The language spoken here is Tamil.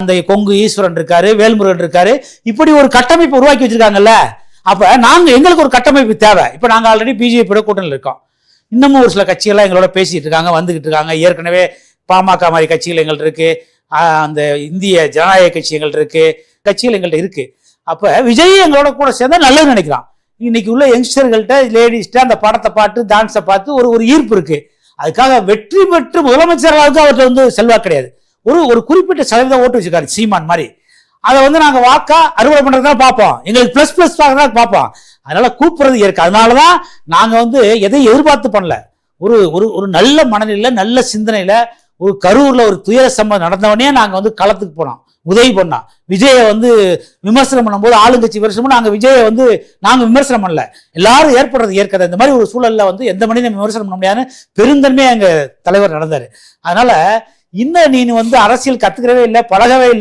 அந்த கொங்கு ஈஸ்வரன் இருக்காரு, வேல்முருகன் இருக்காரு, இப்படி ஒரு கட்டமைப்பு உருவாக்கி வச்சிருக்காங்கல்ல. அப்ப எங்களுக்கு ஒரு கட்டமைப்பு தேவை. இப்ப நாங்க ஆல்ரெடி பிஜேபியோட கூட்டணியில் இருக்கோம். இன்னமும் ஒரு சில கட்சிகள்லாம் எங்களோட பேசிட்டு இருக்காங்க, வந்துகிட்டு இருக்காங்க. ஏற்கனவே பாமக மாதிரி கட்சிகள் எங்கள்ட்ட இருக்கு, அந்த இந்திய ஜனநாயக கட்சி எங்கள்ட்ட இருக்கு, கட்சிகள் எங்கள்ட்ட இருக்கு. அப்ப விஜய் எங்களோட கூட சேர்ந்தா நல்லது நினைக்கிறான். இன்னைக்கு உள்ள யங்ஸ்டர்கள்ட்ட, லேடிஸ்ட அந்த படத்தை பார்த்து டான்ஸை பார்த்து ஒரு ஈர்ப்பு இருக்கு. அதுக்காக வெற்றி பெற்று முதலமைச்சர்களுக்கு அவர்கிட்ட செல்வாக்கு கிடையாது. ஒரு குறிப்பிட்ட சதவீதம் ஓட்டு வச்சிருக்காரு சீமான் மாதிரி. அதை நாங்க வாக்கா அறுவடை பண்றதா பார்ப்போம், எங்களுக்கு பிளஸ் தான் பார்ப்போம். அதனால கூப்பிடுறது இருக்கு. அதனாலதான் நாங்க எதையும் எதிர்பார்த்து பண்ணல. ஒரு நல்ல மனநிலையில, நல்ல சிந்தனையில, ஒரு கரூர்ல ஒரு துயர சம்பவம் நடந்தவனே நாங்க களத்துக்கு போனோம், உதவி பண்ணோம். விஜய விமர்சனம் பண்ணும்போது ஆளுங்கட்சி விமர்சனம் நாங்க விஜய நாங்க விமர்சனம் பண்ணல, எல்லாரும் ஏற்படுறது ஏற்கத. இந்த மாதிரி ஒரு சூழல்ல எந்த மனிதனும் விமர்சனம் பண்ண முடியாதுன்னு பெருந்தன்மையா எங்க தலைவர் நடந்தாரு. அதனால இன்னும் நீ அரசியல் கத்துக்கிறவே இல்லை, பழகவே இல்லை.